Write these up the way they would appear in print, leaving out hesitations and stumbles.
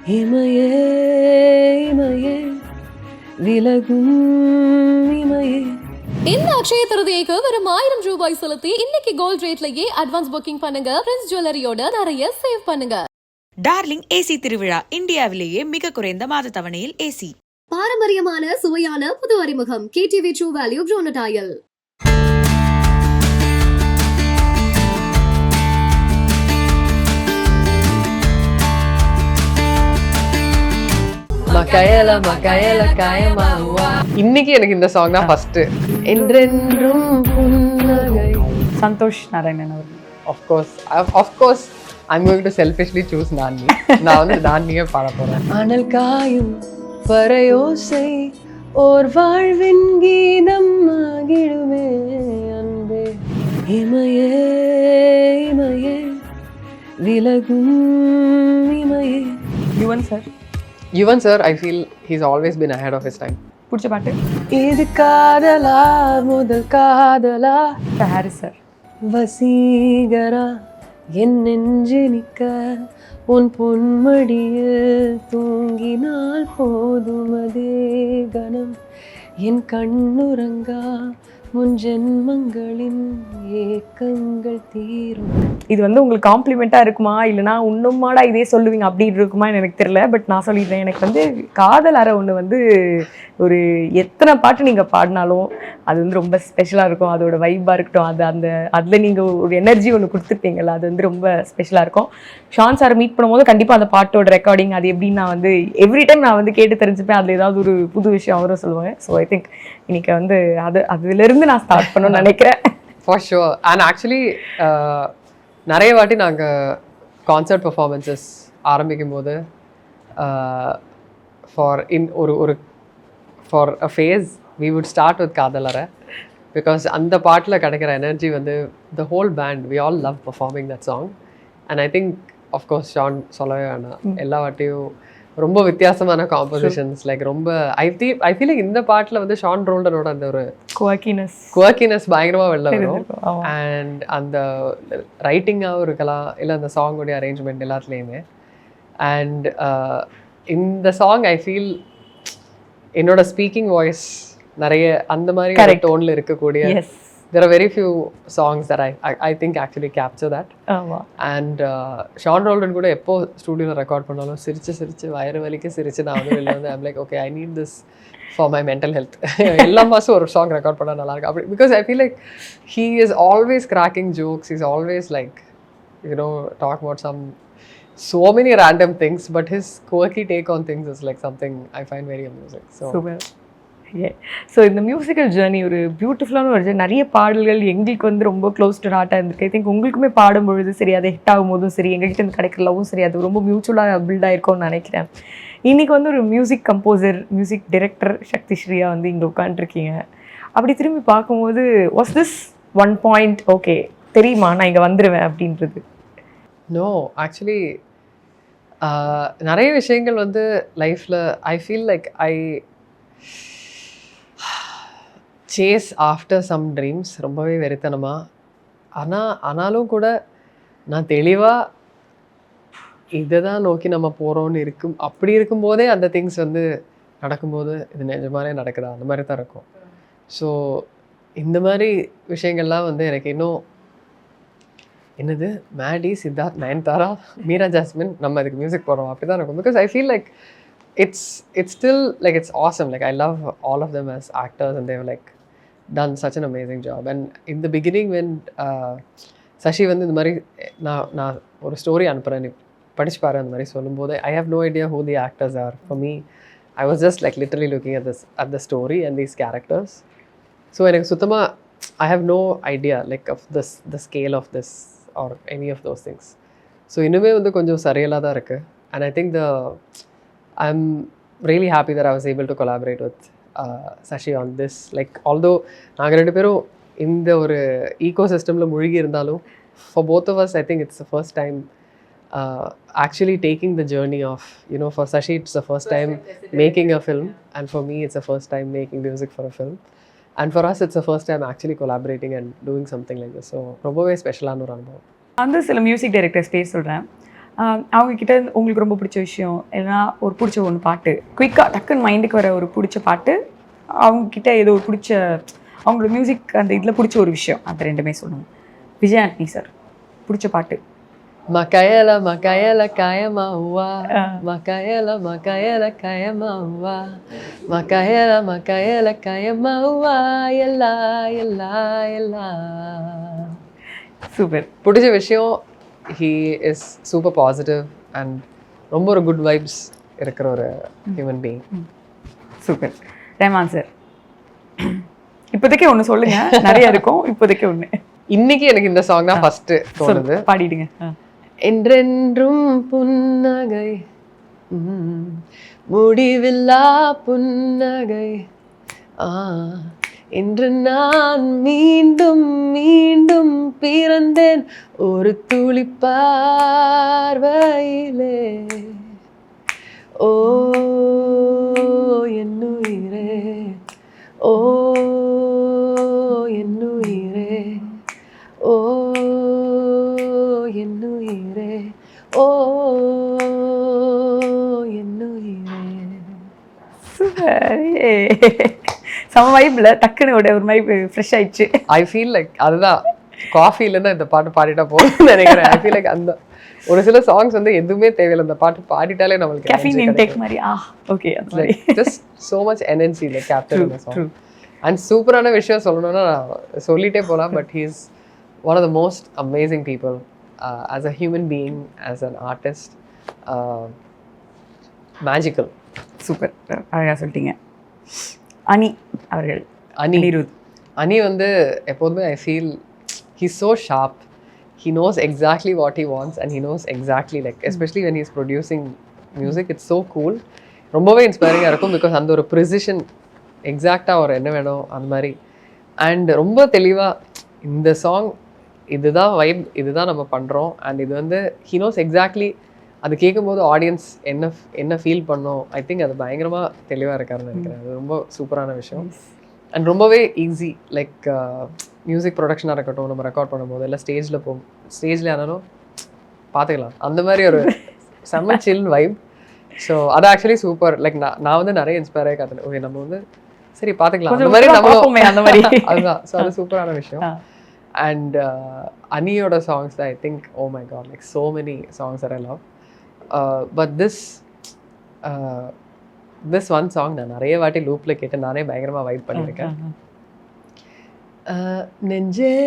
இமையே இமையே விலகும் இமையே. இந்த அக்ஷய திருதியைக்கு வெறும் 1000 ரூபாய் செலுத்தி இன்னைக்கு கோல்ட் ரேட்லயே அட்வான்ஸ் புக்கிங் பண்ணுங்க. பிரின்ஸ் ஜுவல்லரியோட நிறைய சேவ் பண்ணுங்க. டார்லிங் ஏசி திருவிழா, இந்தியாவிலேயே மிக குறைந்த மாத தவணையில் ஏசி. பாரம்பரியமான சுவையான புது அறிமுகம் கேடிவி ட்ரூ வேல்யூ ப்ரோனடாயல். மக்கையல மக்கையல காயமாவா. இன்னைக்கு எனக்கு இந்த சாங் தான் ஃபர்ஸ்ட். என்றென்றும் புன்னகை. சந்தோஷ் நாராயணன் அவர். Of course I'm going to selfishly choose Nani. நான் வந்து நானியே பாட போறேன். அனல் காயும் பறையோசை ஓர் வாழ்வின் கீதம் ஆகிடுமே அன்பே. இமையே இமையே விலகும் இமையே. Yuvan sir, I feel he's always been ahead of his time. பிடிச்ச பாட்டு இது காதலா முதல் காதலா. Harris sir. வசீகரா என் நெஞ்சு நிற்க உன் பொன்மடியில் தூங்கினால் போதும் அதே கணம் என் கண்ணுறங்கா முன் ஜென்மங்களின் ஏக்கங்கள் தீரும். இது வந்து உங்களுக்கு காம்ப்ளிமெண்ட்டாக இருக்குமா இல்லைனா இன்னும்மாடா இதே சொல்லுவீங்க அப்படின்னு இருக்குமான்னு எனக்கு தெரியல. பட் நான் சொல்லிடுறேன், எனக்கு வந்து காதல் அறை ஒன்று வந்து ஒரு எத்தனை பாட்டு நீங்கள் பாடினாலும் அது வந்து ரொம்ப ஸ்பெஷலாக இருக்கும். அதோட வைப்பாக இருக்கட்டும், அதில் நீங்கள் ஒரு எனர்ஜி ஒன்று கொடுத்துருப்பீங்கள்ல, அது வந்து ரொம்ப ஸ்பெஷலாக இருக்கும். ஷான் சாரை மீட் பண்ணும்போது கண்டிப்பாக அந்த பாட்டோட ரெக்கார்டிங் அது எப்படின்னு நான் வந்து எவ்ரி டைம் நான் வந்து கேட்டு தெரிஞ்சுப்பேன். அதில் ஏதாவது ஒரு புது விஷயம் அவரும் சொல்லுவாங்க. ஸோ ஐ திங்க் இன்னைக்கு வந்து அதுலேருந்து நான் ஸ்டார்ட் பண்ணணும்னு நினைக்கிறேன். For sure. அண்ட் ஆக்சுவலி நிறைய வாட்டி நாங்கள் கான்சர்ட் பர்ஃபார்மன்ஸஸ் ஆரம்பிக்கும் போது for a phase we would start with காதலரை. பிகாஸ் அந்த பாட்டில் கிடைக்கிற எனர்ஜி வந்து the whole band we all love performing that song. And I think of course Shaan சொல்லவே வேணாம், எல்லா வாட்டியும் ரொம்ப வித்தியாசமான காம்போசிஷன்ஸ். லைக் ரொம்ப ஐ ஃபீல் லைக் இந்த பாட்டில் வந்து ஷான் ரோல்டனோட அந்த ஒரு குவர்க்கினஸ் பயங்கரமாக வெளில வரும். அண்ட் அந்த ரைட்டிங்காகவும் இருக்கலாம், இல்லை அந்த சாங்கோடைய அரேஞ்ச்மெண்ட் எல்லாத்துலேயுமே. அண்ட் இந்த சாங் ஐ ஃபீல் என்னோட ஸ்பீக்கிங் வாய்ஸ் நிறைய அந்த மாதிரி டோனில் இருக்கக்கூடிய there are very few songs that I think actually capture that. And Sean Roldan கூட எப்போ ஸ்டூடியோவில் ரெக்கார்ட் பண்ணாலும் சிரிச்சு வயிறு வலிக்க சிரிச்சு நான் வந்து வெளில வந்து I'm like okay, I need this for my mental health. எல்லா மாதம் ஒரு சாங் ரெக்கார்ட் பண்ணால் நல்லா இருக்கு அப்படி. Because I feel like he is always cracking jokes, he's always like, you know, talk about so many random things, but his quirky take on things is like something I find very amusing. So so இந்த musical journey ஒரு பியூட்டிஃபுல்லான ஒரு journey. நிறைய பாடல்கள் எங்களுக்கு வந்து ரொம்ப close to ஹார்ட்டாக இருந்திருக்கு. ஐ திங்க் உங்களுக்குமே பாடும்பொழுது சரி, அதை ஹிட் ஆகும் போதும் சரி, எங்ககிட்ட இருந்து கிடைக்கிற லவ்வும் சரி, அது ரொம்ப மியூச்சுவலாக பில்ட் ஆயிருக்கும்னு நினைக்கிறேன். இன்றைக்கி வந்து ஒரு மியூசிக் கம்போசர், மியூசிக் டைரக்டர் சக்தி ஸ்ரீயா வந்து இங்கே உட்காந்துருக்கீங்க. அப்படி திரும்பி பார்க்கும்போது was this one point okay தெரியுமா நான் இங்கே வந்துடுவேன் அப்படின்றது? நோ, ஆக்சுவலி நிறைய விஷயங்கள் வந்து லைஃப்பில் I feel like I chase after some dreams ரொம்பவே வெறித்தனமாக. ஆனாலும் கூட நான் தெளிவாக இதை தான் நோக்கி நம்ம போகிறோன்னு அப்படி இருக்கும்போதே அந்த திங்ஸ் வந்து நடக்கும்போது இது நிஜமாலே நடக்குதா அந்த மாதிரி தான் இருக்கும். ஸோ இந்த மாதிரி விஷயங்கள்லாம் வந்து எனக்கு இன்னும் என்னது மேடி, சித்தார்த், நயன்தாரா, மீரா ஜாஸ்மின் நம்ம அதுக்கு மியூசிக் போடுறோம் அப்படி தான் இருக்கும். Because I feel like it's still like it's awesome. Like I love all of them as actors and they've like done such an amazing job. And in the beginning when Sashi வந்து இந்த மாதிரி நான் ஒரு story அனுப்புகிறேன், நீ படிச்சு பாரு அந்த மாதிரி சொல்லும்போது I have no idea who the actors are. For me I was just like literally looking at the story and these characters. So எனக்கு சுத்தமாக I have no idea like of the scale of this or any of those things. So இன்னுமே வந்து கொஞ்சம் சரியலாக தான் இருக்குது. And I think I'm really happy that I was able to collaborate with Sashi on this. Like although நாங்கள் ரெண்டு பேரும் இந்த ஒரு ecosystemல முழுகி இருந்தாலும் for both of us I think it's the first time actually taking the journey of, you know, for Sashi it's the first time making a film and for me it's the first time making music for a film. And for us it's the first time actually collaborating and doing something like this. So ரொம்பவே ஸ்பெஷலான ஒரு அனுபவம். அந்த சில music directors பேர் சொல்கிறேன். அவங்க கிட்ட உங்களுக்கு ரொம்ப பிடிச்ச விஷயம் இல்லைன்னா ஒரு பிடிச்ச ஒன்று பாட்டு குயிக்காக டக்குன்னு மைண்டுக்கு வர ஒரு பிடிச்ச பாட்டு, அவங்க கிட்ட ஏதோ ஒரு பிடிச்ச அவங்களோட மியூசிக் அந்த இதில் பிடிச்ச ஒரு விஷயம், அது ரெண்டுமே சொல்லுங்கள். விஜய் ஆண்டனி சார் பிடிச்ச பாட்டு. Makaela, Makaela, kaya maua. Makaela, Makaela, kaya maua. Makaela, Makaela, kaya maua. Ella, ella, ella. Super. பிடிச்ச விஷயம், he is super positive and ரொம்ப ஒரு குட் வைப்ஸ் இருக்கிற ஒரு human being. Super. Rahman sir இப்போதைக்கு ஒன்று சொல்லுங்க, நிறைய இருக்கும், இப்போதைக்கு ஒன்று. இன்னைக்கு எனக்கு இந்த சாங் தான் ஃபர்ஸ்ட் தோணுது. பாடிடுங்க. என்றென்றும் புன்னகை, முடிவில்லா புன்னகை, இன்று நான் மீண்டும் மீண்டும் பிறந்தேன் ஒரு துளி பார்வையிலே. ஓ என்னுயிரே, ஓ என்னுயிரே, ஓ என்னுயிரே, ஓ என்னுயிரே. சூப்பர். சம வைப்ல டக்குன்னு ஒரு மாதிரி ஃப்ரெஷ் ஆயிடுச்சு. ஐ ஃபீல் லைக் அதுதான் காஃபிலேருந்து இந்த பாட்டு பாடிட்டா போதும்னு நினைக்கிறேன். ஐ ஃபீல் லைக் அந்த ஒரு சில சாங்ஸ் வந்து எதுவுமே தேவையில்லை, இந்த பாட்டு பாடிட்டாலே நம்மளுக்கு கேஃபீன் இன்டேக் மாதிரி. ஓகே, அந்த மாதிரி just so much energy like captured in the song. And சூப்பரான விஷயம் சொல்லணும்னா நான் சொல்லிட்டே போகலாம், but he is one of the most amazing people as a human being, as an artist, magical. Super, அழகாக சொல்லிட்டீங்க. அனி அவர்கள். அனி வந்து எப்போதுமே I feel he's so sharp. He knows exactly what he wants and he knows exactly like especially when he's producing music, it's so cool. ரொம்பவே இன்ஸ்பைரிங்காக இருக்கும் because அந்த ஒரு precision எக்ஸாக்டாக ஒரு என்ன வேணும் அந்த மாதிரி. அண்ட் ரொம்ப தெளிவாக இந்த சாங் இதுதான் வைப், இதுதான் நம்ம பண்ணுறோம். அண்ட் இது வந்து he knows exactly அது கேட்கும்போது ஆடியன்ஸ் என்ன ஃபீல் பண்ணோம். ஐ திங்க் அது பயங்கரமாக தெளிவாக இருக்காருன்னு நினைக்கிறேன். அது ரொம்ப சூப்பரான விஷயம். அண்ட் ரொம்பவே ஈஸி லைக் மியூசிக் ப்ரொடக்ஷனாக இருக்கட்டும், நம்ம ரெக்கார்ட் பண்ணும்போது இல்லை ஸ்டேஜில் ஆனாலும் பார்த்துக்கலாம், அந்த மாதிரி ஒரு செம்ம சில் வைப். ஸோ அது ஆக்சுவலி சூப்பர். லைக் நான் வந்து நிறைய இன்ஸ்பயர் ஆகி காத்துனேன். ஓகே நம்ம வந்து சரி பார்த்துக்கலாம் அந்த மாதிரி நம்மளும் அந்த மாதிரி அதுதான். ஸோ அது சூப்பரான விஷயம். அண்ட் அனியோட songs I think oh my God like so many songs are I love. But this one song நான் நிறைய வாட்டி லூப்பில் கேட்டு நானே பயங்கரமாக வைப் பண்ணியிருக்கேன். நெஞ்சே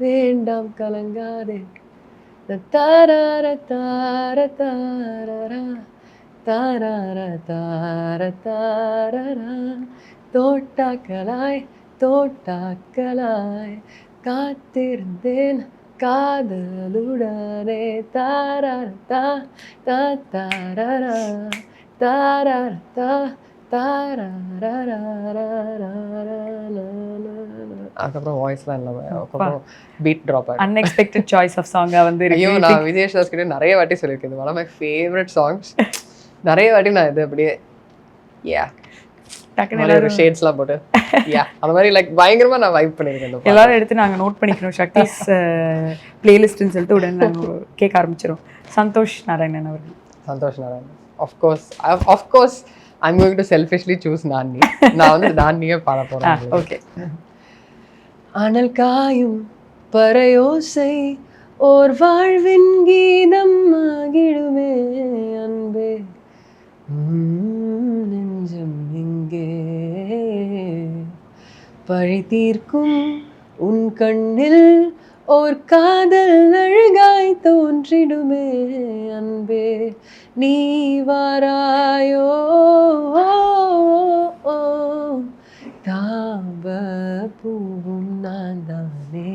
வேண்டாம் கலங்காதே, தாரார தார தாரரா தாரார தார தாரரா, தோட்டாக்களாய் தோட்டாக்களாய் காத்திருந்தேன் காதலுடனே, தாரார தா தா தாரரா தாரார தா. அதுக்கப்புறம் வாய்ஸ்லாம் இல்லாமல் அதுக்கப்புறம் பீட் ட்ராப் ஆகும். அன்எக்ஸ்பெக்டட் சாய்ஸ் ஆஃப் சாங்காக வந்து ஐயோ நான் விஜய் தாஸ் கிட்ட நிறைய வாட்டி சொல்லியிருக்கேன், இது one of my favourite songs. நிறைய வாட்டி நான் இது அப்படியே டக்குனு ஒரு ஷேட்ஸ்லாம் போட்டு அந்த மாதிரி லைக் பயங்கரமாக நான் வைப் பண்ணியிருக்கேன். எல்லாரும் எடுத்து நாங்கள் நோட் பண்ணிக்கணும். சக்திஸ் பிளேலிஸ்ட்னு சொல்லிட்டு உடனே நாங்கள் கேட்க ஆரம்பிச்சிடும். சந்தோஷ் நாராயணன் அவர்கள். Santhosh Narayanan of course I'm going to selfishly choose Nani. நான் வந்து நானியே பாட போறேன். ஓகே. அனல் காயும் பறையோசை ஓர் வாழ்வின் கீதம் ஆகிடுமே அன்பே, நெஞ்சம் இங்கே பழி தீர்க்கும் உன் கண்ணில் ஓர் காதல் அழகாய் தோன்றிடுமே அன்பே, நீ வாராயோ தாப பூவும் நான் தானே,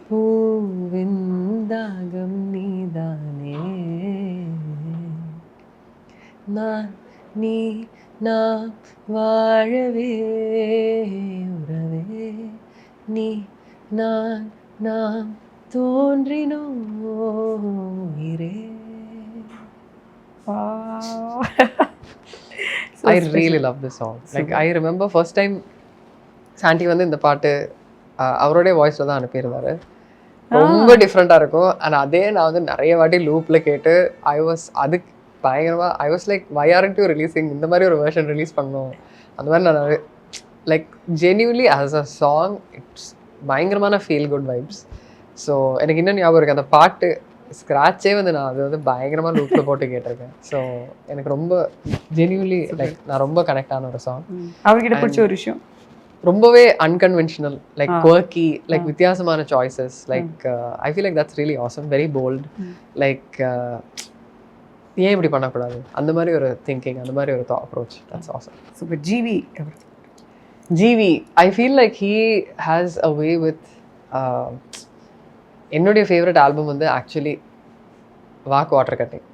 பூவின் தாகம் நீதானே, நான் நீ நாம் வாழவே உறவே, நீ நான் நாம் தோன்றினோம் உயிரே. I really love this song. Like I remember first time Chandy வந்து இந்த பாட்டு அவரோடைய வாய்ஸில் தான் அனுப்பியிருந்தாரு. ரொம்ப டிஃப்ரெண்ட்டாக இருக்கும். அண்ட் அதே நான் வந்து நிறைய வாட்டி லூப்பில் கேட்டு அதுக்கு பயங்கரமாக I was like why aren't you releasing, இந்த மாதிரி ஒரு வெர்ஷன் ரிலீஸ் பண்ணணும். அந்த மாதிரி நான் like genuinely as a song it's பயங்கரமான ஃபீல் குட் வைப்ஸ். ஸோ எனக்கு இன்னும் ஞாபகம் இருக்குது அந்த பாட்டு ஸ்க்ராட்சே வந்து நான் அது வந்து பயங்கரமாக லூப்பில் போட்டு கேட்டிருக்கேன். ஸோ எனக்கு ரொம்ப ஜென்யூன்லி லைக் நான் ரொம்ப கனெக்ட் ஆன ஒரு சாங். அவர்கிட்ட பிடிச்ச ஒரு விஷயம் ரொம்பவே அன்கன்வென்ஷனல், லைக் quirky, லைக் வித்தியாசமான choices, like I feel like that's really awesome, very bold. Like ஏன் இப்படி பண்ணக்கூடாது அந்த மாதிரி ஒரு திங்கிங், அந்த மாதிரி ஒரு approach, that's awesome. Super. GV GV I feel like he has a way with என்னுடைய ஃபேவரட் ஆல்பம் வந்து ஆக்சுவலி வாக் வாட்டர் கட்டிங்.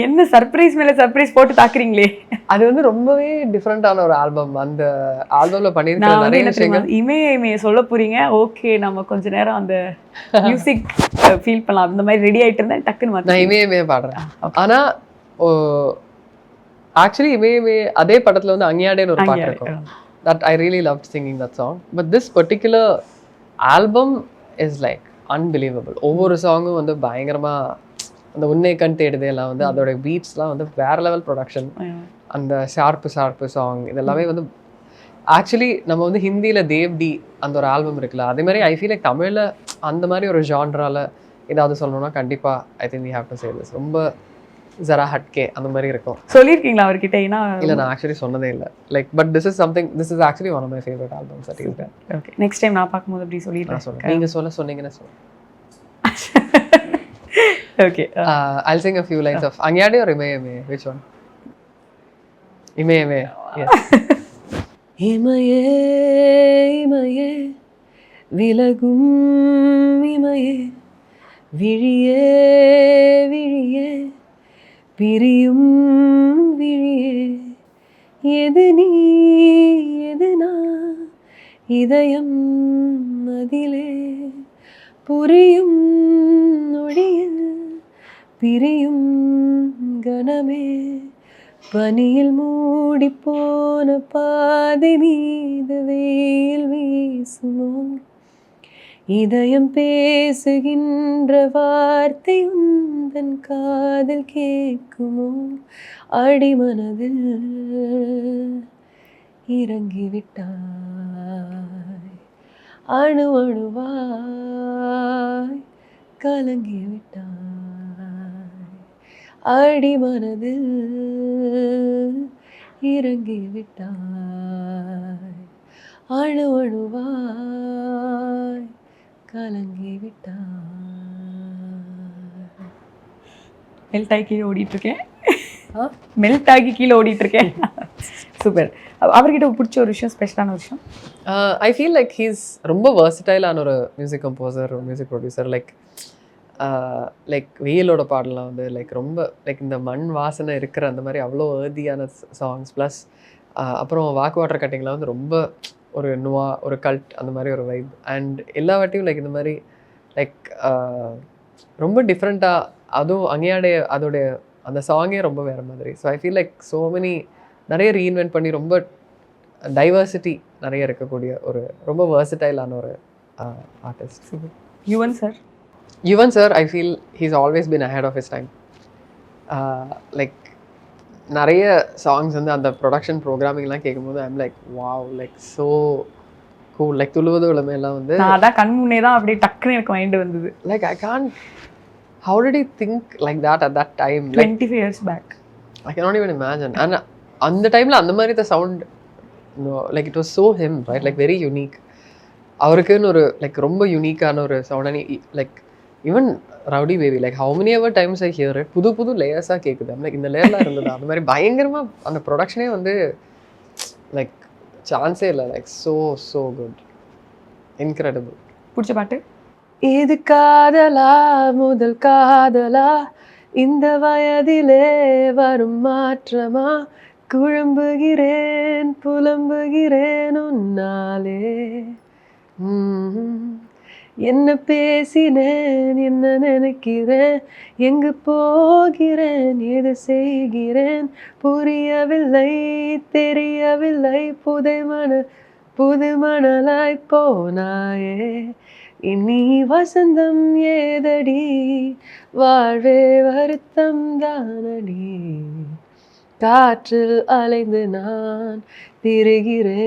என்ன சர்ப்ரைஸ் மேல சர்ப்ரைஸ் போட்டு தாக்குறீங்களே. அது வந்து ரொம்பவே டிஃப்ரெண்டான ஒரு ஆல்பம். அந்த ஆல்பம்ல பண்ணியிருக்கிற நான் வந்து நிறைய என்ன தெரியுமா, விஷயங்கள் இமய சொல்ல போறீங்க, ஓகே நம்ம கொஞ்ச நேரம் அந்த மியூசிக் ஃபீல் பண்ணலாம் அந்த மாதிரி ரெடி ஆயிட்டு இருந்தேன், டக்குன்னு நான் மாத்தி. இமயமே பாடுறேன். ஆனா ஆக்சுவலி இமயமே அதே படத்துல வந்து அங்கியாடேன்னு ஒரு பாட்டு இருக்கும். That I really loved singing that song. But this particular album is like unbelievable. ஒவ்வொரு சாங்கும் வந்து பயங்கரமா அந்த உன்னை கண் தேடுதே எல்லாம் வந்து அதோட பீட்ஸ்லாம் வந்து வேற லெவல் ப்ரொடக்ஷன். அந்த ஷார்ப்பு சாங் இதெல்லாமே வந்து ஆக்சுவலி நம்ம வந்து ஹிந்தியில் தேவ்டி அந்த ஒரு ஆல்பம் இருக்குல்ல, அதே மாதிரி ஐ ஃபீல் லைக் தமிழில் அந்த மாதிரி ஒரு ஜான்ரால ஏதாவது சொல்லணும்னா கண்டிப்பாக I think we have to say this. ரொம்ப ஜரா ஹட்கே அந்த மாதிரி இருக்கும். சொல்லியிருக்கீங்களா அவர்கிட்ட? ஏன்னா இல்லை நான் ஆக்சுவலி சொன்னதே இல்லை. Like but this is actually one of my favourite albums that is there. Okay, next time நான் பார்க்கும்போது அப்படி நான் சொல்லிடுறேன். சொல்கிறேன், நீங்கள் சொன்னீங்கன்னா சொல்லுங்கள். Okay, I'll sing a few lines of Anyade or Imayame. Which one? Imayame. Yes. இமையே இமையே விலகும் இமையே விழியே விழியே பிரியும் விழியே எது நீ எது நான் இதயம் அதிலே புரியும் நொடியில் பிரியும் கணமே பனியில் மூடி போன பாதை மீது வெயில் வீசுமோ இதயம் பேசுகின்ற வார்த்தை உந்தன் காதில் கேட்குமோ அடிமனதில் இறங்கிவிட்டாய் அணு அணுவாய் கலங்கிவிட்டாய் அடிமனதில் இறங்கிவிட்டாய் அணு அணுவாய் கலங்கிவிட்டாய். மெல்ட் ஆகி கீழே ஓடிட்டு இருக்கேன். மெல்ட் ஆகி கீழே ஓடிட்டு இருக்கேன். சூப்பர். அவர்கிட்ட பிடிச்ச ஒரு விஷயம், ஸ்பெஷலான ஒரு விஷயம்? I feel like he's ரொம்ப versatile-ஆன ஒரு music composer, music producer. Like வெயிலோட பாடலாம் வந்து லைக் ரொம்ப லைக் இந்த மண் வாசனை இருக்கிற அந்த மாதிரி அவ்வளோ ஏர்தியான சாங்ஸ். ப்ளஸ் அப்புறம் வாக் வாட்டர் கட்டிங்கில் வந்து ரொம்ப ஒரு நுவா, ஒரு கல்ட் அந்த மாதிரி ஒரு வைப். அண்ட் எல்லா வாட்டியும் லைக் இந்த மாதிரி லைக் ரொம்ப டிஃப்ரெண்ட்டாக, அதுவும் அங்கேயாடைய அதோடைய அந்த சாங்கே ரொம்ப வேறு மாதிரி. So I feel like so many நிறைய ரீஇன்வென்ட் பண்ணி ரொம்ப டைவர்சிட்டி நிறைய இருக்கக்கூடிய ஒரு ரொம்ப versatile-ஆன ஒரு artist. Yuvan sir I feel he's always been ahead of his time. Like நிறைய சாங்ஸ் வந்து அந்த ப்ரொடக்ஷன் ப்ரோக்ராமிங்லாம் கேட்கும்போது I'm like wow, like so cool. Like துளுவது உலமையெல்லாம் வந்து நான் அதான் கண் முன்னே தான் அப்படியே டக்குன்னு எனக்கு மைண்டு வந்தது. Like I can't, how did he think like that at that time? 25 years back. I cannot even imagine. And அந்த டைமில் அந்த மாதிரி the sound, like it was so him, right? Like very unique. அவருக்குன்னு ஒரு like ரொம்ப யூனிக்கான ஒரு sound. And like even rowdy baby, like how many ever times I here it, புது புது லேயர்ஸாக கேட்குது. லைக் இந்த லேயர்லாம் இருந்தது அந்த மாதிரி பயங்கரமாக அந்த ப்ரொடக்ஷனே வந்து லைக் சான்ஸே இல்லை. Like so so good, incredible. பிடிச்ச பாட்டு? இது காதலா முதல் காதலா இந்த வயதிலே வரும் மாற்றமா குழம்புகிறேன் புலம்புகிறேன் உன்னாலே என்ன பேசினேன் என்ன நினைக்கிறேன் எங்கு போகிறேன் எது செய்கிறேன் புரியவில்லை தெரியவில்லை புதை மன புது மணலாய் போனாயே இனி வசந்தம் ஏதடி வாழ்வே வருத்தம் தானடி காற்றில் அலைந்து நான் திரிகிறேன்.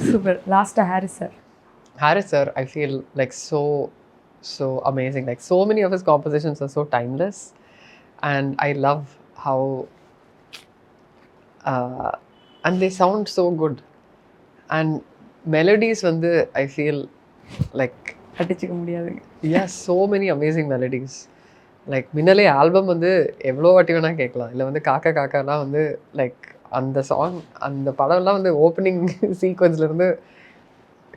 சூப்பர். லாஸ்ட்டாக Harris sir. Haris sir, I feel like so amazing. Like so many of his compositions are so timeless, and I love how and they sound so good. And melodies வந்து I feel like அடிச்சுக்க முடியாது. yeah, so many amazing melodies. Like Minnale album வந்து எவ்வளோ வாட்டி வேணால் கேட்கலாம். இல்லை வந்து காக்கா காக்காலாம் வந்து லைக் அந்த சாங் அந்த படம்லாம் வந்து ஓப்பனிங் சீக்வன்ஸ்லேருந்து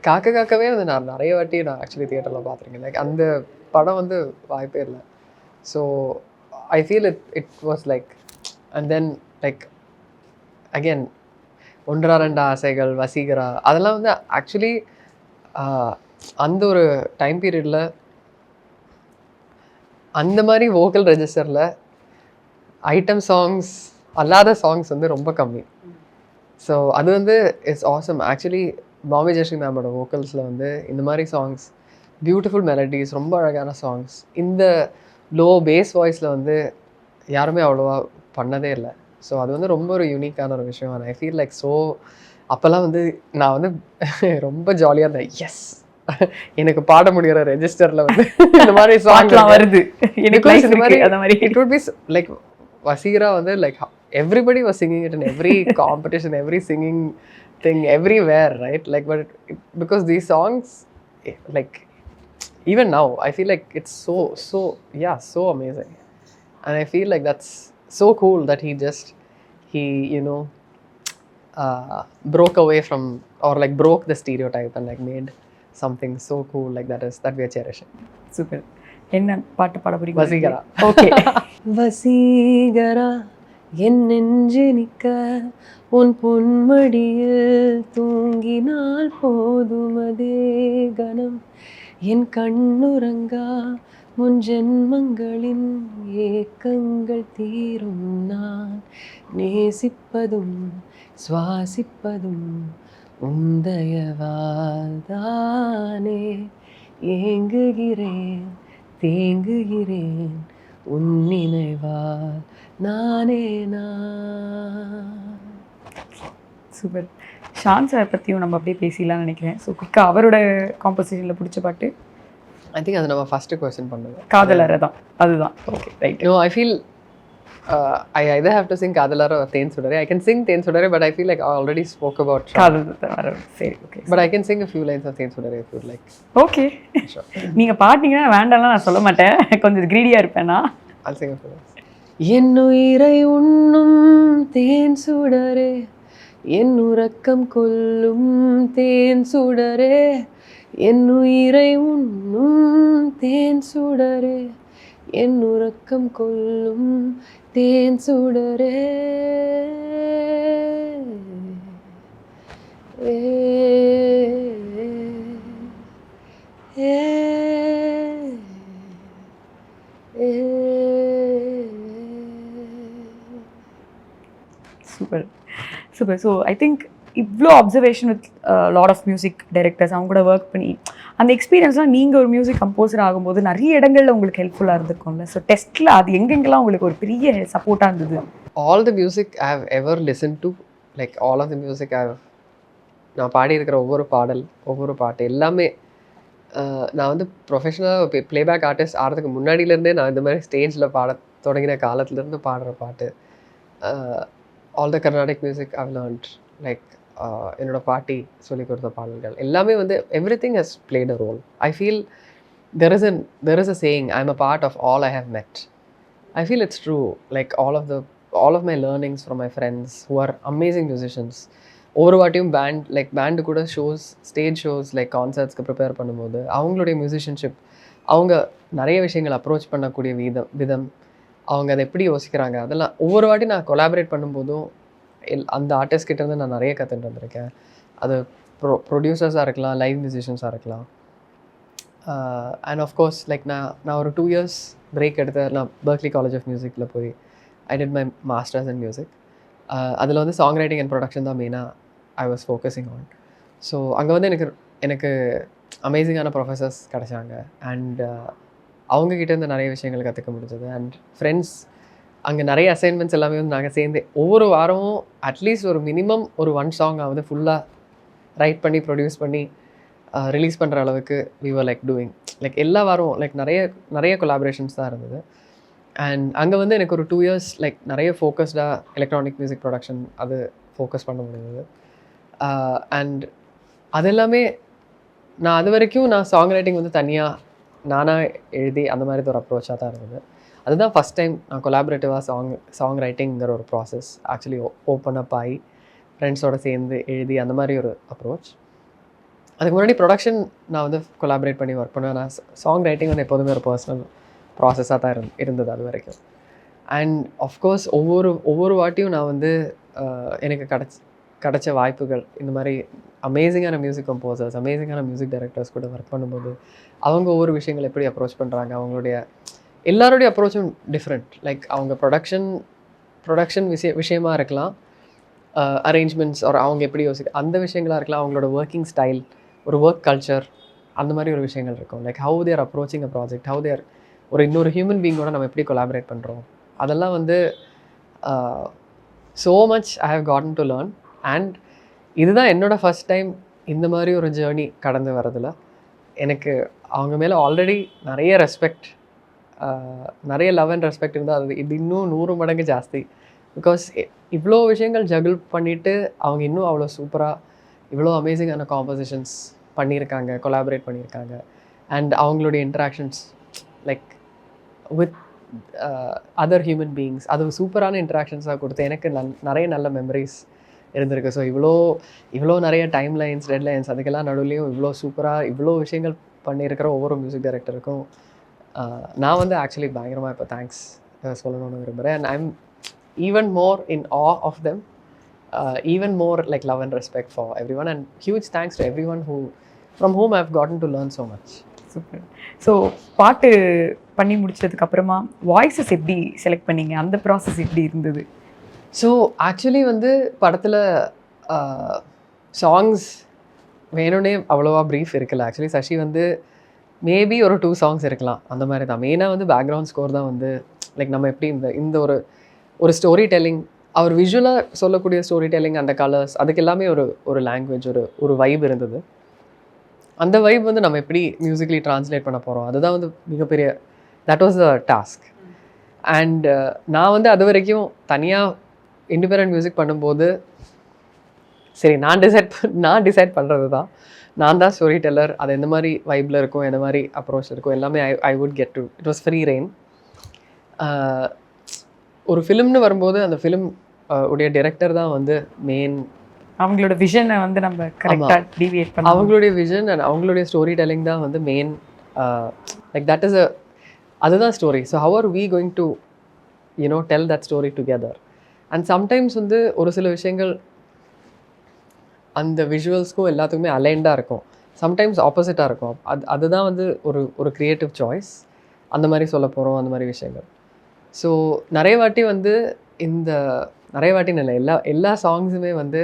காக்கா காக்கவே வந்து நான் நிறைய வாட்டி நான் ஆக்சுவலி தியேட்டரில் பார்த்துருக்கேன். லைக் அந்த படம் வந்து வாய்ப்பே இல்லை. So I feel it was like and then like again ஒன்றா ரெண்டு ஆசைகள், வசீகரா, அதெல்லாம் வந்து ஆக்சுவலி அந்த ஒரு டைம் பீரியடில் அந்த மாதிரி வோக்கல் ரெஜிஸ்டரில் ஐட்டம் சாங்ஸ் அல்லாத சாங்ஸ் வந்து ரொம்ப கம்மி. ஸோ அது வந்து it's awesome. Actually Bombay Jayashri மேமோட வோக்கல்ஸில் வந்து இந்த மாதிரி சாங்ஸ், பியூட்டிஃபுல் மெலடிஸ், ரொம்ப அழகான சாங்ஸ், இந்த லோ பேஸ் வாய்ஸில் வந்து யாருமே அவ்வளோவா பண்ணதே இல்லை. ஸோ அது வந்து ரொம்ப ஒரு யூனிக்கான ஒரு விஷயம். ஐ ஃபீல் லைக் ஸோ அப்போல்லாம் வந்து நான் வந்து ரொம்ப ஜாலியாக இருந்தேன். எஸ், எனக்கு பாட முடிகிற ரெஜிஸ்டரில் வந்து இந்த மாதிரி சாங்லாம் வருது எனக்கு இந்த மாதிரி அந்த மாதிரி. It would be like Vaseegara வந்து like everybody was singing it in every competition, every singing thing, everywhere, right? Like, but because these songs, like, even now, I feel like it's so amazing. And I feel like that's so cool that he you know, broke away from, or like broke the stereotype and like made something so cool like that we are cherishing. Super. என்ன பாட்டு பாட போறீங்க? Vaseegara. Okay. Vaseegara என் நெஞ்சு நிற்க உன் பொன்மடியில் தூங்கினால் போதும் அதே கணம் என் கண்ணுறங்கா முன் ஜென்மங்களின் ஏக்கங்கள் தீரும் நான் நேசிப்பதும் சுவாசிப்பதும் உந்தயவால்தானே ஏங்குகிறேன் தேங்குகிறேன் உன் நினைவால் நானே நான். சூப்பர். ஷான் சார் பற்றியும் நம்ம அப்படியே பேசிடலாம்னு நினைக்கிறேன். ஸோ குயிக்காக அவரோட காம்போசிஷனில் பிடிச்ச பாட்டு? I think அது நம்ம ஃபஸ்ட்டு கொஸ்டின் பண்ணுவோம். காதலரை தான், அதுதான். Okay, right. No, I feel I either have to sing காதலரை or தேன் சுடரே. I can sing தேன் சுடரே, but I feel like I already spoke about காதலரை. சரி, okay. But I can sing a few lines of தேன் சுடரே if you'd like. Okay, நீங்கள் பாட்டிங்கன்னா வேண்டாம்லாம் நான் சொல்ல மாட்டேன், கொஞ்சம் கிரீடியாக இருப்பேனா. I'll sing a few lines. என் உயிரை உண்ணும் தேன் சுடரே என் உறக்கம் கொல்லும் தேன் சுடரே என் உயிரை உண்ணும் தேன் சுடரே என் உறக்கம் கொல்லும் தேன் சுடரே ஏ ஏ ஏ. Super super. So I think இவ்வளோ observation with lot of music directors அவங்க கூட ஒர்க் பண்ணி அந்த எக்ஸ்பீரியன்ஸ்லாம் நீங்கள் ஒரு மியூசிக் கம்போசர் ஆகும்போது நிறைய இடங்களில் உங்களுக்கு ஹெல்ப்ஃபுல்லாக இருந்திருக்கும்ல. ஸோ டெஸ்ட்டில் அது எங்கெங்கெல்லாம் உங்களுக்கு ஒரு பெரிய சப்போர்ட்டாக இருந்தது? All the music I have ever listened to, like all of the music நான் பாடியிருக்கிற ஒவ்வொரு பாடல், ஒவ்வொரு பாட்டு எல்லாமே நான் வந்து ப்ரொஃபஷனலாக ப்ளேபேக் ஆர்டிஸ்ட் ஆகிறதுக்கு முன்னாடியிலேருந்தே நான் இந்த மாதிரி ஸ்டேஜில் பாட தொடங்கின காலத்துலேருந்து பாடுற பாட்டு. All the Carnatic music I've learnt, like என்னோட பாட்டி சொல்லிக் கொடுத்த பாடல்கள் எல்லாமே வந்து everything has played a role. I feel there is a saying, I am a part of all I have met. I feel it's true. Like all of my learnings from my friends who are amazing musicians. ஒவ்வொரு வாட்டியும் pant கூட stage shows like கான்சர்ட்ஸ்க்கு prepare பண்ணும்போது அவங்களுடைய மியூசிஷியன்ஷிப், அவங்க நிறைய விஷயங்கள் approach பண்ணக்கூடிய விதம், அவங்க அதை எப்படி யோசிக்கிறாங்க, அதெல்லாம் ஒவ்வொரு வாட்டி நான் கொலாபரேட் பண்ணும்போதும் அந்த ஆர்டிஸ்ட் கிட்டேருந்து நான் நிறைய கற்றுட்டு வந்திருக்கேன். அது ப்ரொடியூசர்ஸாக இருக்கலாம், லைவ் மியூசிஷியன்ஸாக இருக்கலாம். அண்ட் ஆஃப்கோர்ஸ் லைக் நான் ஒரு 2 years பிரேக் எடுத்து நான் பெர்க்லி காலேஜ் ஆஃப் மியூசிக்கில் போய் I did my masters in music. அதில் வந்து சாங் ரைட்டிங் அண்ட் ப்ரொடக்ஷன் தான் மெயினாக I was focusing on. So அங்கே வந்து எனக்கு அமேசிங்கான ப்ரொஃபஸர்ஸ் கிடைச்சாங்க. அண்ட் அவங்கக்கிட்டேருந்து நிறைய விஷயங்கள் கற்றுக்க முடிஞ்சது. அண்ட் ஃப்ரெண்ட்ஸ், அங்கே நிறைய அசைன்மெண்ட்ஸ் எல்லாமே வந்து நாங்கள் சேர்ந்து ஒவ்வொரு வாரமும் அட்லீஸ்ட் ஒரு மினிமம் ஒரு 1 சாங் ஆகுது ஃபுல்லாக ரைட் பண்ணி ப்ரொடியூஸ் பண்ணி ரிலீஸ் பண்ணுற அளவுக்கு we were like doing like எல்லா வாரமும் லைக் நிறைய கொலாபரேஷன்ஸ் தான் இருந்தது. அண்ட் அங்கே வந்து எனக்கு ஒரு 2 years லைக் நிறைய ஃபோக்கஸ்டாக எலக்ட்ரானிக் மியூசிக் ப்ரொடக்ஷன் அது ஃபோக்கஸ் பண்ண முடிஞ்சது. அண்ட் அது எல்லாமே நான் அது வரைக்கும் நான் சாங் ரைட்டிங் வந்து தனியாக நானாக எழுதி அந்த மாதிரி ஒரு அப்ரோச்சாக தான் இருந்தது. அதுதான் ஃபஸ்ட் டைம் நான் கொலாபரேட்டிவாக சாங் ரைட்டிங்கிற ஒரு ப்ராசஸ் ஆக்சுவலி ஓப்பன் அப் ஆகி ஃப்ரெண்ட்ஸோடு சேர்ந்து எழுதி அந்த மாதிரி ஒரு அப்ரோச். அதுக்கு முன்னாடி ப்ரொடக்ஷன் நான் வந்து கொலாபரேட் பண்ணி ஒர்க் பண்ணுவேன். நான் சாங் ரைட்டிங் வந்து எப்போதுமே ஒரு பர்சனல் ப்ராசஸாக தான் இருந்தது அது வரைக்கும். அண்ட் ஆஃப்கோர்ஸ் ஒவ்வொரு வாட்டியும் நான் வந்து எனக்கு கிடைச்ச வாய்ப்புகள் இந்த மாதிரி அமேசிங்கான மியூசிக் கம்போசர்ஸ், அமேசிங்கான மியூசிக் டைரக்டர்ஸ் கூட ஒர்க் பண்ணும்போது அவங்க ஒவ்வொரு விஷயங்கள் எப்படி அப்ரோச் பண்ணுறாங்க, அவங்களுடைய எல்லாருடைய அப்ரோச்சும் டிஃப்ரெண்ட். லைக் அவங்க ப்ரொடக்ஷன் விஷயமா இருக்கலாம், அரேஞ்ச்மெண்ட்ஸ் ஒரு அவங்க எப்படி அந்த விஷயங்களாக இருக்கலாம், அவங்களோட ஒர்க்கிங் ஸ்டைல், ஒரு ஒர்க் கல்ச்சர், அந்த மாதிரி ஒரு விஷயங்கள் இருக்கும். Like how their approaching a project, how their ஒரு இன்னொரு ஹியூமன் பீங்கோட நம்ம எப்படி கொலாபரேட் பண்ணுறோம், அதெல்லாம் வந்து so much I have got to learn. And இதுதான் என்னோடய ஃபஸ்ட் டைம் இந்த மாதிரி ஒரு ஜேர்னி கடந்து வரதில். எனக்கு அவங்க மேலே ஆல்ரெடி நிறைய ரெஸ்பெக்ட், நிறைய லவ் அண்ட் ரெஸ்பெக்ட் இருந்தால் இது இன்னும் 100 மடங்கு ஜாஸ்தி. பிகாஸ் இவ்வளோ விஷயங்கள் ஜகிள் பண்ணிவிட்டு அவங்க இன்னும் அவ்வளோ சூப்பராக இவ்வளோ அமேசிங்கான காம்போசிஷன்ஸ் பண்ணியிருக்காங்க, கொலாபரேட் பண்ணியிருக்காங்க. அண்ட் அவங்களுடைய interactions like with other human beings, அது சூப்பரான இன்ட்ராக்ஷன்ஸாக கொடுத்து எனக்கு நிறைய நல்ல மெமரிஸ் இருந்திருக்கு. ஸோ இவ்வளோ நிறைய டைம் லைன்ஸ், டெட் லைன்ஸ், அதுக்கெல்லாம் நடுவுலையும் இவ்வளோ சூப்பராக இவ்வளோ விஷயங்கள் பண்ணியிருக்கிற ஒவ்வொரு மியூசிக் டைரக்டருக்கும் நான் வந்து ஆக்சுவலி பயங்கரமாக இப்போ தேங்க்ஸ் சொல்லணும்னு விரும்புகிறேன். And I'm even more in awe of them, even more like love and respect for everyone. And huge thanks to everyone from whom I have got to learn so much. Super. So பாட்டு பண்ணி முடிச்சதுக்கப்புறமா voices எப்படி select பண்ணீங்க, அந்த process எப்படி இருந்தது? So actually வந்து படத்தில் சாங்ஸ் வேணும்னே அவ்வளோவா ப்ரீஃப் இருக்கல. ஆக்சுவலி சசி வந்து மேபி ஒரு 2 சாங்ஸ் இருக்கலாம், அந்த மாதிரி தான். மெயினாக வந்து பேக்ரவுண்ட் ஸ்கோர் தான் வந்து லைக் நம்ம எப்படி இந்த ஒரு ஸ்டோரி டெல்லிங், அவர் விஷுவலாக சொல்லக்கூடிய ஸ்டோரி டெல்லிங், அந்த கலர்ஸ், அதுக்கு எல்லாமே ஒரு லாங்குவேஜ், ஒரு வைப் இருந்தது. அந்த வைப் வந்து நம்ம எப்படி மியூசிக்கலி ட்ரான்ஸ்லேட் பண்ண போகிறோம், அதுதான் வந்து மிகப்பெரிய that was the task. And நான் வந்து அது வரைக்கும் தனியாக இண்டிபெண்டன்ட் மியூசிக் பண்ணும்போது சரி நான் டிசைட் பண்ணுறது தான், நான் தான் ஸ்டோரி டெல்லர், அது எந்த மாதிரி வைப்பில் இருக்கும், எந்த மாதிரி அப்ரோச் இருக்கும், எல்லாமே I would get to it was free rain. ஒரு ஃபிலிம்னு வரும்போது அந்த ஃபிலிம் உடைய டைரக்டர் தான் வந்து மெயின், அவங்களோட விஷனை வந்து நம்ம கரெக்டாக டீவியேட் பண்ண, அவங்களுடைய விஷன் அண்ட் அவங்களுடைய ஸ்டோரி டெல்லிங் தான் வந்து மெயின். லைக் தட் இஸ் அதுதான் story. So how are we going to tell that story together. And sometimes வந்து ஒரு சில விஷயங்கள் அந்த விஷுவல்ஸ்க்கும் எல்லாத்துக்குமே அலைண்டாக இருக்கும், சம்டைம்ஸ் ஆப்போசிட்டாக இருக்கும். அதுதான் வந்து ஒரு க்ரியேட்டிவ் சாய்ஸ், அந்த மாதிரி சொல்ல போகிறோம், அந்த மாதிரி விஷயங்கள். ஸோ நிறைய வாட்டின்னு இல்லை, எல்லா சாங்ஸுமே வந்து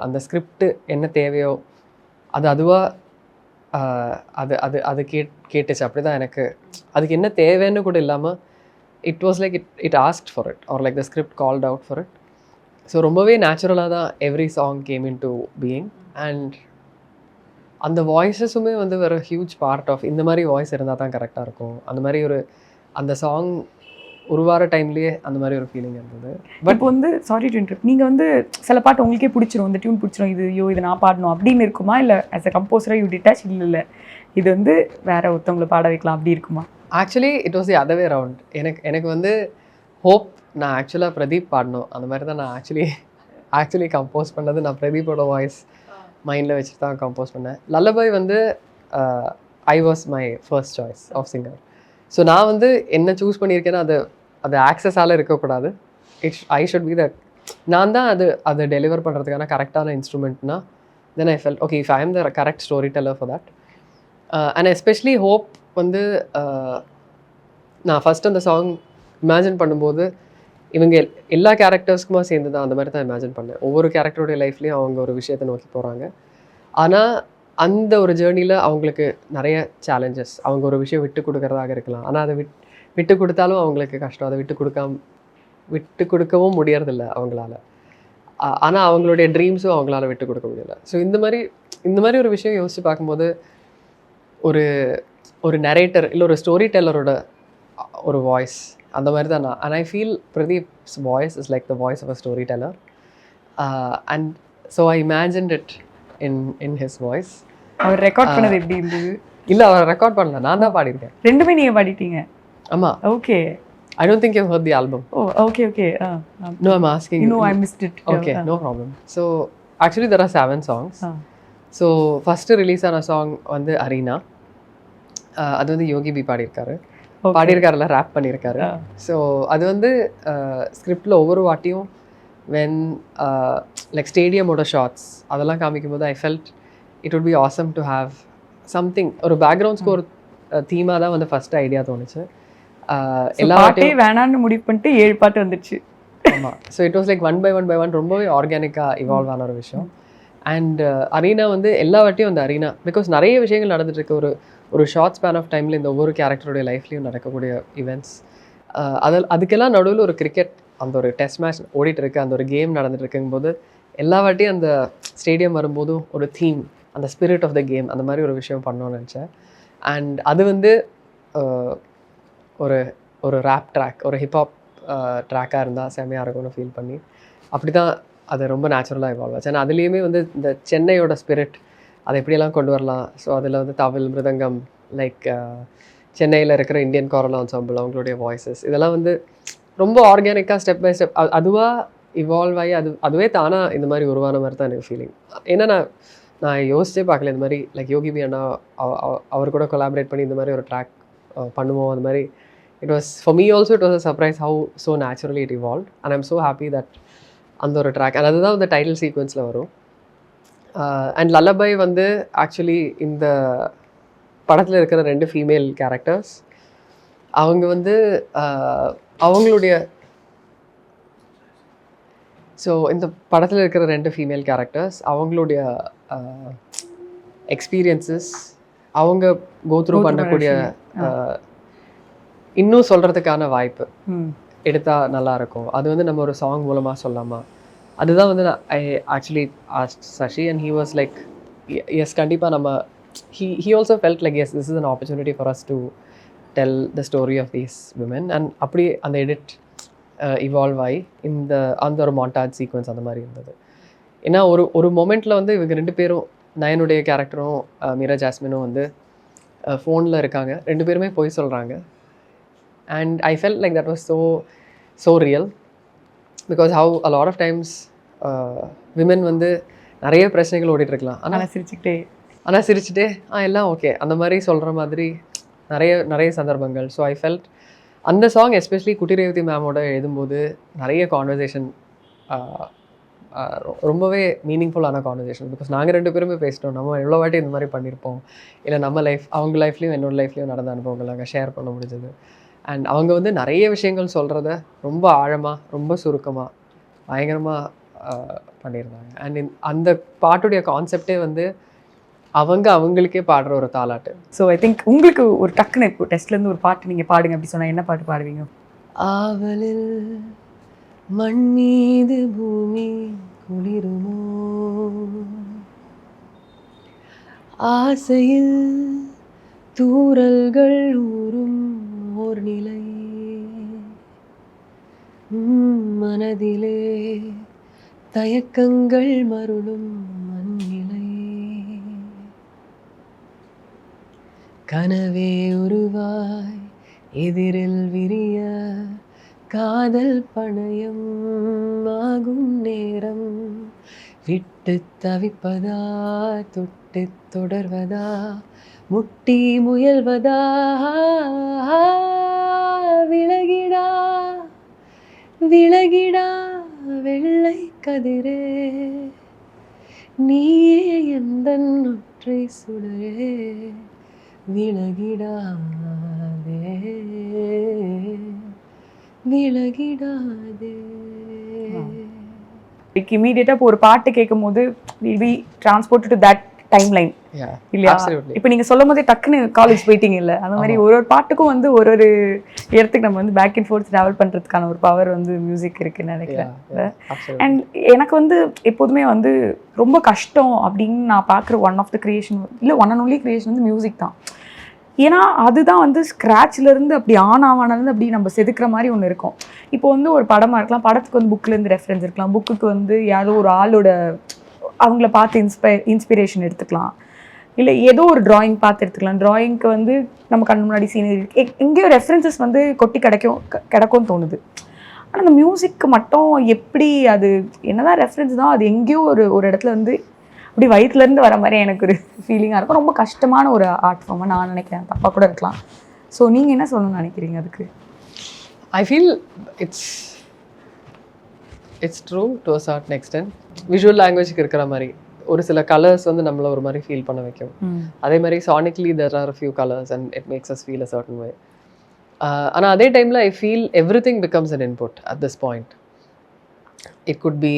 அந்த ஸ்கிரிப்ட் என்ன தேவையோ அது கேட்டுச்சு. அப்படி தான் எனக்கு அதுக்கு என்ன தேவைன்னு கூட இல்லாமல் it was like it asked for it, or like the script called out for it. So ரொம்பவே நேச்சுரலாக தான் every song came into being. And அந்த வாய்ஸஸுமே வந்து வேறு ஹியூஜ் பார்ட் ஆஃப் இந்த மாதிரி வாய்ஸ் இருந்தால் தான் கரெக்டாக இருக்கும். அந்த மாதிரி அந்த சாங் உருவார டைம்லேயே அந்த மாதிரி ஒரு ஃபீலிங் இருந்தது. பட் வந்து சாரி டு இன்டரப்ட், நீங்கள் வந்து சில பாட்டு உங்களுக்கே பிடிச்சிரும், இந்த டியூன் பிடிச்சிரும், இது நான் பாடணும் அப்படின்னு இருக்குமா, இல்லை ஆஸ் அ கம்போசராக யூ டிட்டாச் இல்லை இது வந்து வேற ஒருத்தவங்களை பாட வைக்கலாம் அப்படி இருக்குமா? Actually it was the other way around. எனக்கு வந்து ஹோப் நான் ஆக்சுவலாக பிரதீப் பாடணும், அந்த மாதிரி தான் நான் ஆக்சுவலி கம்போஸ் பண்ணது. நான் பிரதீப்போட வாய்ஸ் மைண்டில் வச்சுட்டு தான் கம்போஸ் பண்ணேன். லல்லபாய் வந்து I was my first choice of singer. So நான் வந்து என்ன சூஸ் பண்ணியிருக்கேன்னா அது ஆக்சஸால் இருக்கக்கூடாது. ஐ ஷுட் பி நான் தான் அதை டெலிவர் பண்ணுறதுக்கான கரெக்டான இன்ஸ்ட்ருமெண்ட்னா then I felt okay if I am the correct storyteller for that. And especially hope வந்து நான் ஃபஸ்ட் அந்த சாங் இமேஜின் பண்ணும்போது இவங்க எல்லா கேரக்டர்ஸ்க்குமா சேர்ந்து தான் அந்த மாதிரி தான் இமேஜின் பண்ணேன். ஒவ்வொரு கேரக்டருடைய லைஃப்லேயும் அவங்க ஒரு விஷயத்தை நோக்கி போகிறாங்க. ஆனால் அந்த ஒரு ஜேர்னியில் அவங்களுக்கு நிறைய சேலஞ்சஸ். அவங்க ஒரு விஷயம் விட்டு கொடுக்கறதாக இருக்கலாம், ஆனால் அதை விட்டு கொடுத்தாலும் அவங்களுக்கு கஷ்டம். அதை விட்டு கொடுக்கவும் முடியறதில்ல அவங்களால. ஆனால் அவங்களுடைய ட்ரீம்ஸும் அவங்களால விட்டு கொடுக்க முடியல. ஸோ இந்த மாதிரி ஒரு விஷயம் யோசித்து பார்க்கும்போது ஒரு ஒரு நரேட்டர் இல்லை ஒரு ஸ்டோரி டெல்லரோட ஒரு வாய்ஸ் அந்த மாதிரி தான் நான். And I feel Pradeep's voice is like the voice of a storyteller. And so I imagined it in his voice. அவர் ரெக்கார்ட் பண்ணது எப்படி இருந்தது? இல்லை, அவர் ரெக்கார்ட் பண்ணல, நான் தான் பாடியிருக்கேன். ரெண்டுமே நீங்கள் பாடிட்டீங்க? ஆமாம். Okay. I don't think you've heard the album. Oh, okay. No, I'm asking you. No, I missed it. Okay, no problem. So, actually there are 7 songs. So, first release ஆன song வந்து arena. அது வந்து யோகி B பாடியிருக்காரு. பாடியிருக்காருல, rape பண்ணியிருக்காரு. So அது வந்து ஸ்கிரிப்டில் ஒவ்வொரு வாட்டியும் when like ஸ்டேடியமோட ஷார்ட்ஸ் அதெல்லாம் காமிக்கும் போது I felt it would be awesome to have something, ஒரு பேக்ரவுண்ட் ஸ்கோர் தீமாக தான் வந்து ஃபர்ஸ்ட் ஐடியா தோணுச்சு. எல்லா பாட்டையும் வேணான்னு முடிவு பண்ணிட்டு 7 பாட்டு வந்துடுச்சு. ஆமாம். So it was like one by one ரொம்பவே ஆர்கானிக்காக இவால்வ் ஆன ஒரு விஷயம். அண்ட் அரீனா வந்து எல்லா வாட்டியும் அந்த அரீனா பிகாஸ் நிறைய விஷயங்கள் நடந்துட்டு இருக்கு. ஒரு ஷார்ட் ஸ்பேன் ஆஃப் டைமில் இந்த ஒவ்வொரு கேரக்டருடைய லைஃப்லையும் நடக்கக்கூடிய ஈவெண்ட்ஸ். அதுக்கெல்லாம் நடுவில் ஒரு கிரிக்கெட் அந்த ஒரு டெஸ்ட் மேட்ச் ஓடிட்டு இருக்கு, அந்த ஒரு கேம் நடந்துட்டு இருக்கும்போது எல்லா வாட்டியும் அந்த ஸ்டேடியம் வரும்போதும் ஒரு தீம், அந்த ஸ்பிரிட் ஆஃப் த கேம், அந்த மாதிரி ஒரு விஷயம் பண்ணோன்னு நினச்சேன். அண்ட் அது வந்து ஒரு ரேப் ட்ராக், ஒரு ஹிப்ஹாப் ட்ராக்காக இருந்தால் செம்மையாக இருக்கும்னு ஃபீல் பண்ணி அப்படி தான் அது ரொம்ப நேச்சுரலாக இவால்வ் ஆச்சு. ஏன்னா அதுலேயுமே வந்து இந்த சென்னையோட ஸ்பிரிட் அதை எப்படியெல்லாம் கொண்டு வரலாம். ஸோ அதில் வந்து தவில், மிருதங்கம், லைக் சென்னையில் இருக்கிற இந்தியன் கோரல் என்செம்பிள் அவங்களுடைய வாய்ஸஸ் இதெல்லாம் வந்து ரொம்ப ஆர்கானிக்காக ஸ்டெப் பை ஸ்டெப் அதுவாக இவால்வ் ஆகி அதுவே தானாக இந்த மாதிரி உருவான மாதிரி தான் எனக்கு ஃபீலிங். ஏன்னா நான் யோசிச்சே பார்க்கல இந்த மாதிரி லைக் யோகி பி அண்ணா அவர் கூட கொலாபரேட் பண்ணி இந்த மாதிரி ஒரு ட்ராக் பண்ணுவோம். அந்த மாதிரி it was for me also it was a surprise how so naturally it evolved and I'm so happy that அந்த ஒரு ட்ராக் and அதுதான் வந்து டைட்டில் சீக்வன்ஸில் வரும். அண்ட் லல்லபை வந்து ஆக்சுவலி இந்த படத்தில் இருக்கிற 2 ஃபீமேல் கேரக்டர்ஸ் அவங்க வந்து அவங்களுடைய ஸோ இந்த படத்தில் இருக்கிற 2 ஃபீமேல் கேரக்டர்ஸ் அவங்களுடைய எக்ஸ்பீரியன்சஸ் அவங்க கோத்ரூ பண்ணக்கூடிய இன்னும் சொல்கிறதுக்கான வாய்ப்பு எடுத்தால் நல்லாயிருக்கும். அது வந்து நம்ம ஒரு சாங் மூலமாக சொல்லாமா, அதுதான் வந்து நான் I actually asked Sashi and he was like yes கண்டிப்பாக நம்ம he also felt like yes this is an opportunity for us to tell the story of these women and அப்படி அந்த எடிட் இவால்வ் ஆகி அந்த ஒரு மாண்டாஜ் சீக்வன்ஸ் அந்த மாதிரி இருந்தது. ஏன்னா ஒரு மொமெண்ட்டில் வந்து இவங்க 2 பேரும் நயனுடைய கேரக்டரும் மீரா ஜாஸ்மினும் வந்து ஃபோனில் இருக்காங்க, 2 பேருமே போய் சொல்கிறாங்க. And I felt like that was so real because how a lot of times women வந்து நிறைய பிரச்சனைகள் ஓடிட்டு இருக்கலாம், ஆனால் சிரிச்சுட்டே எல்லாம் ஓகே அந்த மாதிரி சொல்கிற மாதிரி நிறைய சந்தர்ப்பங்கள். ஸோ ஐ ஃபெல்ட் அந்த சாங் எஸ்பெஷலி குட்டி ரேவதி மேமோட எழுதும்போது நிறைய கான்வர்சேஷன் ரொம்பவே மீனிங்ஃபுல்லான கான்வர்சேஷன். பிகாஸ் நாங்கள் 2 பேருமே பேசிட்டோம், நம்ம எவ்வளோ வாட்டி இந்த மாதிரி பண்ணியிருப்போம், இல்லை நம்ம லைஃப் அவங்க லைஃப்லையும் என்னோட லைஃப்லையும் நடந்த அனுபவங்கள் நாங்கள் ஷேர் பண்ண முடிஞ்சது. அண்ட் அவங்க வந்து நிறைய விஷயங்கள் சொல்கிறத ரொம்ப ஆழமாக ரொம்ப சுருக்கமாக பயங்கரமாக பண்ணியிருந்தாங்க. அண்ட் அந்த பாட்டுடைய கான்செப்டே வந்து அவங்களுக்கே பாடுற ஒரு தாலாட்டு. ஸோ ஐ திங்க் உங்களுக்கு ஒரு டக்குன்னு இப்போ டெஸ்ட்லேருந்து ஒரு பாட்டு நீங்கள் பாடுங்க அப்படி சொன்னால் என்ன பாட்டு பாடுவீங்க? ஆவலில் மண் மீது பூமி குளிருமோ, ஆசையில் தூறல்கள் ஊறும் ஓர் நிலை, மனதிலே தயக்கங்கள் மருளும் மண்ணிலை, கனவே உருவாய் எதிரில் விரிய காதல் பணயம் ஆகும் நேரம், விட்டு தவிப்பதா தொட்டு தொடர்வதா முட்டி முயல்வதா, விலகிடா வெள்ளை கதிரே நீயே எந்தன் ஒற்றை சுடரே, விலகிடாதே விலகிடாதே. லைக் இமீடியட்டாக இப்போ ஒரு பாட்டு கேட்கும் போது will be transport to that time line Yeah, இல்லையா? absolutely. இப்போ நீங்கள் சொல்லும் போதே டக்குன்னு காலேஜ் போயிட்டீங்க இல்லை, அந்த மாதிரி ஒரு ஒரு பாட்டுக்கும் வந்து ஒரு ஒரு இடத்துக்கு நம்ம வந்து பேக் அண்ட் ஃபோர்த் ட்ராவல் பண்ணுறதுக்கான ஒரு பவர் வந்து மியூசிக் இருக்குன்னு நினைக்கிறேன். Absolutely. அண்ட் எனக்கு வந்து எப்போதுமே வந்து ரொம்ப கஷ்டம் அப்படின்னு நான் பார்க்குற ஒன் ஆஃப் த கிரியேஷன் இல்லை ஒன் அண்ட் ஒன்லி கிரியேஷன் வந்து மியூசிக் தான். ஏன்னா அதுதான் வந்து ஸ்க்ராட்ச்லேருந்து அப்படி ஆனாவானலேருந்து அப்படி நம்ம செதுக்கிற மாதிரி ஒன்று இருக்கும். இப்போ வந்து ஒரு படமாக இருக்கலாம், படத்துக்கு வந்து புக்கிலேருந்து ரெஃபரன்ஸ் இருக்கலாம், புக்குக்கு வந்து யாரோ ஒரு ஆளோட அவங்கள பார்த்து இன்ஸ்பிரேஷன் எடுத்துக்கலாம், இல்லை ஏதோ ஒரு ட்ராயிங் பார்த்து எடுத்துக்கலாம். ட்ராயிங்க்கு வந்து நம்ம கண் முன்னாடி சீனரி எங்கேயோ ரெஃபரன்சஸ் வந்து கொட்டி கிடக்கும்னு தோணுது. ஆனால் அந்த மியூசிக்கு மட்டும் எப்படி அது என்னதான் ரெஃபரன்ஸ் தான் அது எங்கேயோ ஒரு இடத்துல வந்து அப்படி வயிற்றுலேருந்து வர மாதிரி எனக்கு ஒரு ஃபீலிங்காக இருக்கும். ரொம்ப கஷ்டமான ஒரு ஆர்ட் ஃபார்மாக நான் நினைக்கிறேன், தப்பாக கூட இருக்கலாம். ஸோ நீங்கள் என்ன சொல்லணும்னு நினைக்கிறீங்க அதுக்கு? I feel it's true to a certain extent. Visual language இருக்கிற மாதிரி ஒரு சில கலர்ஸ் வந்து நம்மள ஒரு மாதிரி ஃபீல் பண்ண வைக்கும். அதே மாதிரி சானிக்லி there are a few colors and it makes us feel a certain way. ஆனால் அதே டைமில் I feel everything becomes an input at this point. It could be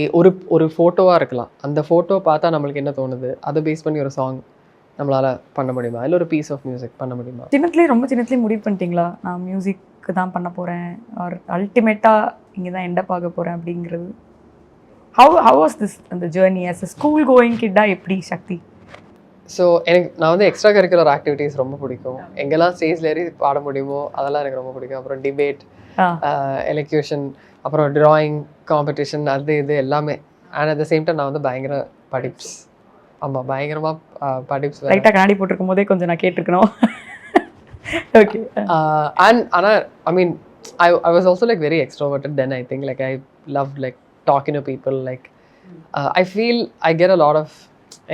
ஒரு ஃபோட்டோவாக இருக்கலாம், அந்த ஃபோட்டோ பார்த்தா நம்மளுக்கு என்ன தோணுது அதை பேஸ் பண்ணி ஒரு சாங் நம்மளால் பண்ண முடியுமா, இல்லை ஒரு பீஸ் ஆஃப் மியூசிக் பண்ண முடியுமா? ரொம்ப சின்னத்துலேயே முடிவு பண்ணிட்டீங்களா நான் மியூசிக்கு தான் பண்ண போகிறேன் ஆர் அல்டிமேட்டாக இங்கே தான் எண்டப் ஆக போகிறேன் அப்படிங்கிறது? how was this அந்த journey as a school going கிட்டாக எப்படி சக்தி? ஸோ நான் வந்து எக்ஸ்ட்ரா கரிக்குலர் ஆக்டிவிட்டீஸ் ரொம்ப பிடிக்கும். எங்கெல்லாம் ஸ்டேஜில் ஏறி பாட முடியுமோ அதெல்லாம் எனக்கு ரொம்ப பிடிக்கும். அப்புறம் டிபேட், எலக்யூஷன், அப்புறம் ட்ராயிங் காம்படிஷன், அது இது எல்லாமே. And at the same time நான் வந்து பயங்கர படிப்ஸ். ஆமாம், பயங்கரமாக படிப்ஸ். லைட்டாக கண்ணாடி போட்டிருக்கும் போதே கொஞ்சம் நான் கேட்டிருக்கணும். ஓகே. அண்ட் ஆனால் ஐ மீன் I was also like very extroverted then. I think like I loved like talking to people. Like I feel I get a lot of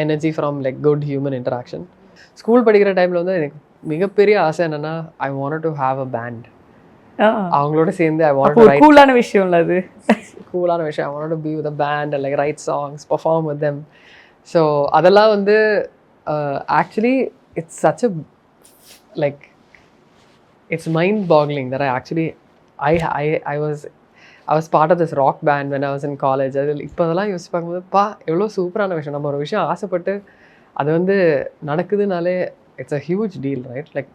energy from like good human interaction. School படிக்கிற டைமில் வந்து எனக்கு மிகப்பெரிய ஆசை என்னென்னா I wanted to have a band. அவங்களோட சேர்ந்து I wanted to write. கூலான விஷயம் இல்லை அது? கூலான விஷயம். I wanted to be with a band and like write songs, perform with them. So அதெல்லாம் வந்து actually it's such a like it's mind-boggling that I was part of this rock band when I was in college. அதில் இப்போ அதெல்லாம் யோசிச்சு பார்க்கும்போது எவ்வளோ சூப்பரான விஷயம். நம்ம ஒரு விஷயம் ஆசைப்பட்டு அது வந்து நடக்குதுனாலே it's a huge deal, right? Like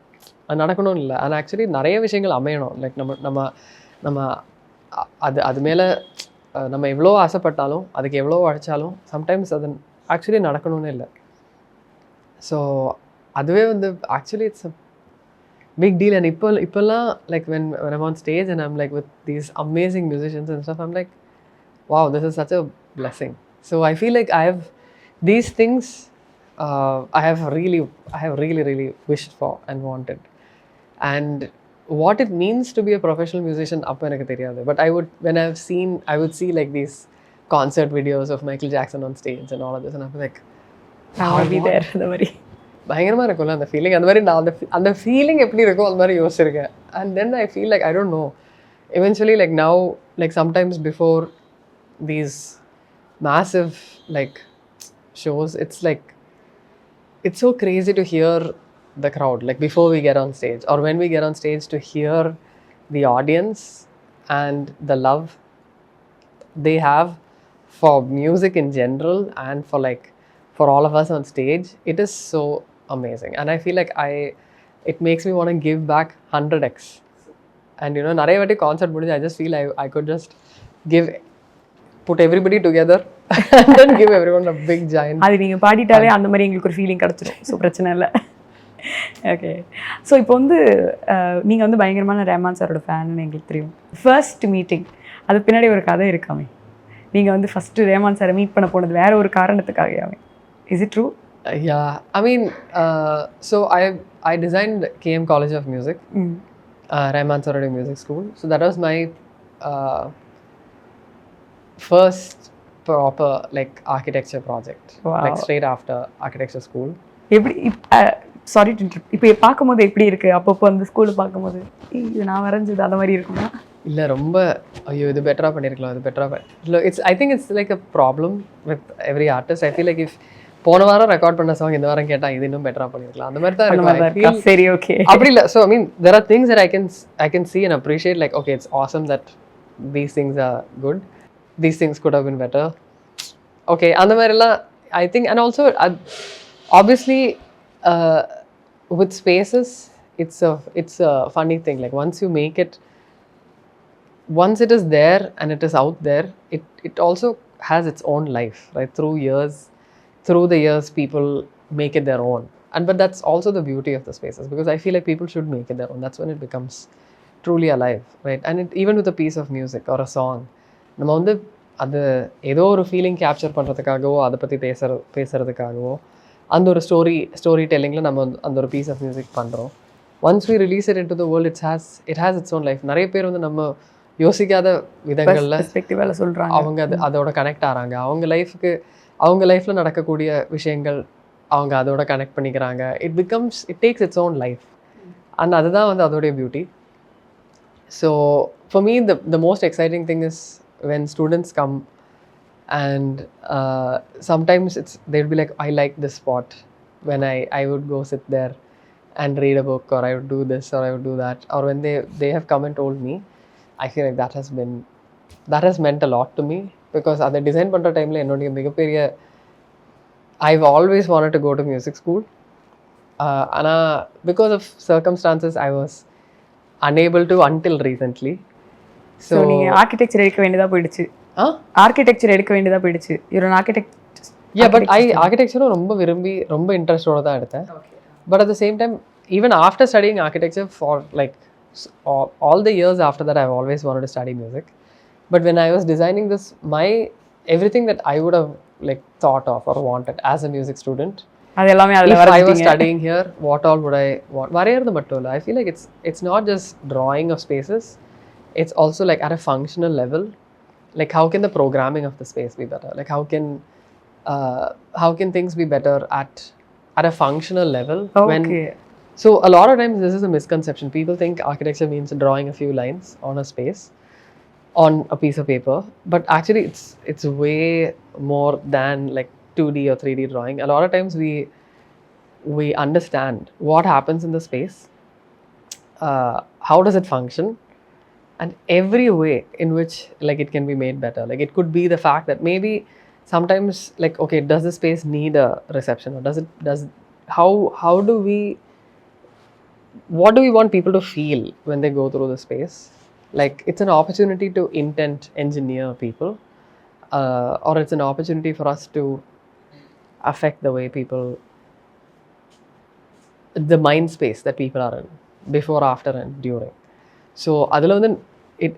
அது நடக்கணும்னு இல்லை, ஆனால் ஆக்சுவலி நிறைய விஷயங்கள் அமையணும். லைக் நம்ம அது மேலே நம்ம எவ்வளோ ஆசைப்பட்டாலும் அதுக்கு எவ்வளோ உழைச்சாலும் சம்டைம்ஸ் அது ஆக்சுவலி நடக்கணும்னு இல்லை. ஸோ அதுவே வந்து actually it's a big deal. And இப்போல்லாம் like when I'm on stage and I'm like with these amazing musicians and stuff, I'm like, wow, this is such a blessing. So I feel like I have these things I have really wished for and wanted. And what it means to be a professional musician appo enakku theriyadhu, but I would see like these concert videos of Michael Jackson on stage and all of this, and I'm like, I will be there the very பயங்கரமாக இருக்கும்ல அந்த feeling. அந்த மாதிரி நான் அந்த feeling எப்படி இருக்கும் அது மாதிரி யோசிச்சிருக்கேன். And then I feel like I don't know eventually like now like sometimes before these massive like shows it's like it's so crazy to hear the crowd like before we get on stage or when we get on stage, to hear the audience and the love they have for music in general and for all of us on stage. It is so amazing, and I feel like it makes me want to give back 100x. And you know, நிறைய வாட்டி concert முடிஞ்சு I just feel I could just put everybody together and then give everyone a big giant. அது நீங்கள் பாடிட்டாலே அந்த மாதிரி எங்களுக்கு ஒரு feeling கிடச்சிடும். ஸோ பிரச்சனை இல்லை. ஓகே. ஸோ இப்போ வந்து நீங்கள் வந்து பயங்கரமான ரஹ்மான் சாரோட ஃபேன்னு எங்களுக்கு தெரியும். ஃபர்ஸ்ட் மீட்டிங் அது பின்னாடி ஒரு கதை இருக்காமே. நீங்கள் வந்து ஃபஸ்ட்டு ரஹ்மான் சாரை மீட் பண்ண போனது வேற ஒரு காரணத்துக்காகவே. Is it true? Yeah, I mean, so I designed KM College of Music, Rahman Sarodi Music School. So that was my first proper like architecture project. Wow. Like straight after architecture school. எப்படி sorry to interrupt, இப்போ பார்க்கும்போது எப்படி இருக்குது? அப்பப்போ அந்த ஸ்கூலில் பார்க்கும்போது இது நான் வரைஞ்சது அந்த மாதிரி இருக்குமா? இல்லை ரொம்ப ஐயோ இது பெட்டராக பண்ணியிருக்கலாம், இது பெட்டராக இல்லை. I think it's like a problem with every artist. I feel like if போன வாரம் ரெக்கார்ட் பண்ண சாங் இந்த வாரம் கேட்டா இது இன்னும் பெட்டரா பண்ணிருக்கலாம் அந்த மாதிரி தான் அந்த மாதிரி தான் இருக்கும். இருக்கா? சரி, ஓகே. அப்படி இல்லை. So I mean there are things that I can see and appreciate, like okay, it's awesome that these things are good, these things could have been better. Okay, அந்த மாதிரிலாம் I think, and also obviously with spaces it's a funny thing, like once you make it, once it is there and it is out there, it also has its own life, right? Through the years people make it their own, but that's also the beauty of the spaces, because I feel like people should make it their own. That's when it becomes truly alive, right? And even with a piece of music or a song, நம்ம வந்து அது ஏதோ ஒரு feeling capture பண்ணுறதுக்காகவோ அதை பற்றி பேசுறதுக்காகவோ அந்த ஒரு story டெல்லிங்கில் நம்ம அந்த ஒரு பீஸ் ஆஃப் மியூசிக் பண்ணுறோம். Once we release it into the world it has its own life. நிறைய பேர் வந்து நம்ம யோசிக்காத விதங்களில் பெர்ஸ்பெக்டிவ்ல சொல்றாங்க. அவங்க அதோட கனெக்ட் ஆகிறாங்க. அவங்க லைஃப்பில் நடக்கக்கூடிய விஷயங்கள் அவங்க அதோட கனெக்ட் பண்ணிக்கிறாங்க. It takes it's own life. And அதுதான் வந்து அதோடைய beauty. So for me the most exciting thing is when students come and sometimes they'll be like, I like this spot, when I would go sit there and read a book, or I would do this or I would do that, or when they have come and told me, I feel like that has meant a lot to me, because at the design பண்ற டைம்ல என்னோட மிகப்பெரிய I've always wanted to go to music school, ஆனா because of circumstances I was unable to until recently. So நீங்க architecture எடுக்க வேண்டியதா போயிடுச்சு. Architecture எடுக்க வேண்டியதா போயிடுச்சு. you're an architect. Yeah, but architecture ரொம்ப விரும்பி ரொம்ப இன்ட்ரெஸ்டோட தான் எடுத்தேன். But at the same time, even after studying architecture for like all the years after that, I've always wanted to study music. But when I was designing this, everything that I would have like thought of or wanted as a music student, அது எல்லாமே அதுல if I was வரைஞ்சிட்டீங்க. studying here, what all would I want? வரையறது மட்டும் இல்லை. I feel like it's not just drawing of spaces, it's also like at a functional level, like how can the programming of the space be better, like how can things be better at a functional level. Okay. So a lot of times this is a misconception. People think architecture means drawing a few lines on a space on a piece of paper, but actually it's way more than like 2D or 3D drawing. A lot of times we understand what happens in the space, how does it function, and every way in which like it can be made better. Like it could be the fact that maybe sometimes like, okay, does the space need a reception, or how do we, what do we want people to feel when they go through the space? Like it's an opportunity to intent engineer people, or it's an opportunity for us to affect the way people, the mind space that people are in before, after and during. So adula vandu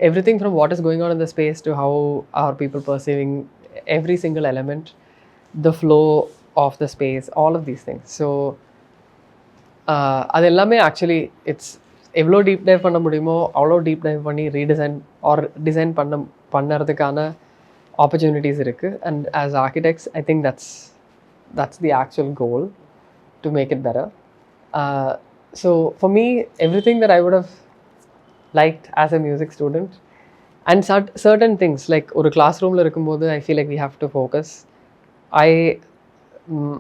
everything from what is going on in the space to how are people perceiving every single element, the flow of the space, all of these things. So அது எல்லாமே actually எவ்வளோ deep dive பண்ண முடியுமோ அவ்வளோ deep dive பண்ணி redesign R design பண்ணுறதுக்கான opportunities இருக்குது. And as architects I think that's the actual goal, to make it better. So for me, everything that I would have liked as a music student, and certain things like ஒரு classroom la இருக்கும்போது I feel like we have to focus.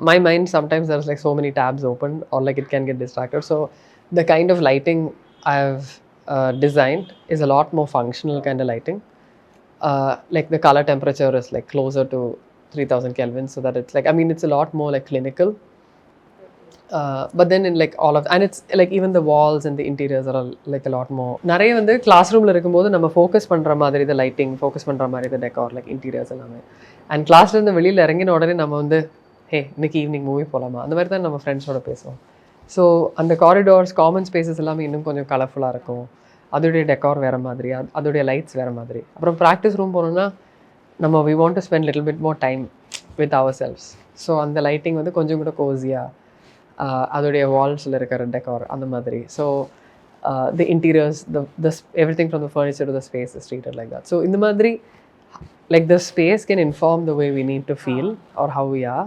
My mind sometimes there's like so many tabs open, or like it can get distracted. So the kind of lighting I've designed is a lot more functional kind of lighting. Like the color temperature is like closer to 3000 Kelvin, so that it's like, I mean, it's a lot more like clinical. But then in like all of, and it's like even the walls and the interiors are like a lot more. நிறைய வந்து class ரூமில் இருக்கும்போது நம்ம focus பண்ணுற மாதிரி the lighting, focus பண்ணுற மாதிரி the decor, like interiors எல்லாமே. அண்ட் கிளாஸ்லேருந்து வெளியில் இறங்கின உடனே நம்ம வந்து ஹே இன்னைக்கு ஈவினிங் மூவி போகலாமா, அந்த மாதிரி தான் நம்ம ஃப்ரெண்ட்ஸோட பேசுவோம். ஸோ அந்த காரிடார்ஸ், காமன் ஸ்பேசஸ் எல்லாமே இன்னும் கொஞ்சம் கலர்ஃபுல்லாக இருக்கும். அதோடைய டெக்கார் வேறு மாதிரி, அதோடைய லைட்ஸ் வேறு மாதிரி. அப்புறம் ப்ராக்டிஸ் ரூம் போனோம்னா நம்ம we want to spend little bit more time with ourselves. So அந்த லைட்டிங் வந்து கொஞ்சம் கூட கோசியாக, அதோடைய வால்ஸில் இருக்கிற டெக்கார் அந்த மாதிரி. So the interiors, the everything from the furniture to the space is treated like that. So இந்த மாதிரி like the space can inform the way we need to feel or how we are.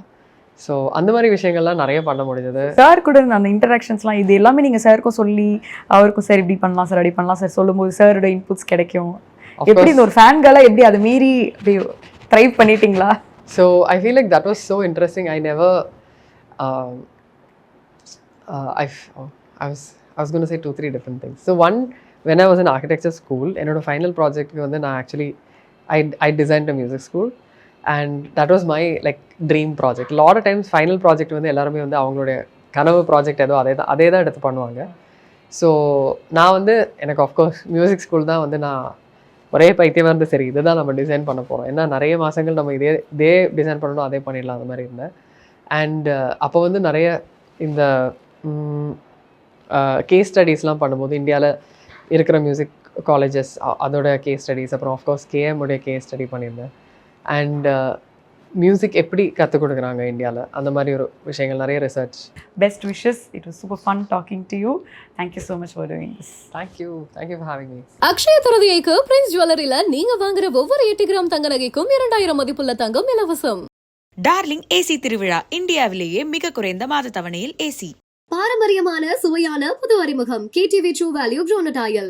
So அந்த மாதிரி விஷயங்கள்லாம் நிறைய பண்ண முடிஞ்சது. Sir கூட அந்த இன்டராக்ஷன்ஸ்லாம் இது எல்லாமே நீங்கள் சாருக்கும் சொல்லி அவருக்கும் சார் இப்படி பண்ணலாம் சார் அப்படி பண்ணலாம் சார் சொல்லும்போது சாரோட இன்புட்ஸ் கிடைக்கும். எப்படி இந்த ஒரு ஃபேன்களாக எப்படி அதை மீறி அப்படி த்ரைவ் பண்ணிட்டீங்களா? So I feel like that was so interesting. I never, um, I was going to say 2-3 different things. So one, when I was in architecture school, என்னோட final project வந்து நான் actually I designed a music school, and that was my like dream project. A lot of times final project வந்து எல்லாருமே வந்து அவங்களுடைய கனவு project ஏதோ அதே தான் எடுத்து பண்ணுவாங்க. ஸோ நான் வந்து எனக்கு ஆஃப்கோர்ஸ் மியூசிக் ஸ்கூல் தான் வந்து நான் ஒரே பைத்தியமாக இருந்து சரி இதுதான் நம்ம டிசைன் பண்ண போகிறோம், ஏன்னா நிறைய மாதங்கள் நம்ம இதே டிசைன் பண்ணணும், அதே பண்ணிடலாம், அந்த மாதிரி இருந்தேன். அண்ட் அப்போ வந்து நிறைய இந்த கேஸ் ஸ்டடீஸ்லாம் பண்ணும்போது இந்தியாவில் இருக்கிற மியூசிக் காலேஜஸ் அதோட கேஸ் ஸ்டடீஸ், அப்புறம் ஆஃப்கோர்ஸ் கேஎம் உடைய கேஸ் ஸ்டடி பண்ணியிருந்தேன். அண்ட் மியூசிக் எப்படி கற்றுக் கொடுக்குறாங்க இந்தியாவில், அந்த மாதிரி ஒரு விஷயங்கள் நிறைய research. Best wishes. It was super fun talking to you. Thank you so much for doing this. Thank you for having me. Akshaya திருதியைக்கு பிரின்ஸ் ஜுவல்லரியில நீங்க வாங்குற ஒவ்வொரு 8 கிராம் தங்க நகைக்கும் 2000 மதிப்புள்ள தங்கம் இலவசம். டார்லிங் ஏசி திருவிழா இந்தியாவிலேயே மிக குறைந்த மாத தவணையில் ஏசி. பாரம்பரியமான சுவையான புது அறிமுகம் KTV True Value Bronatile.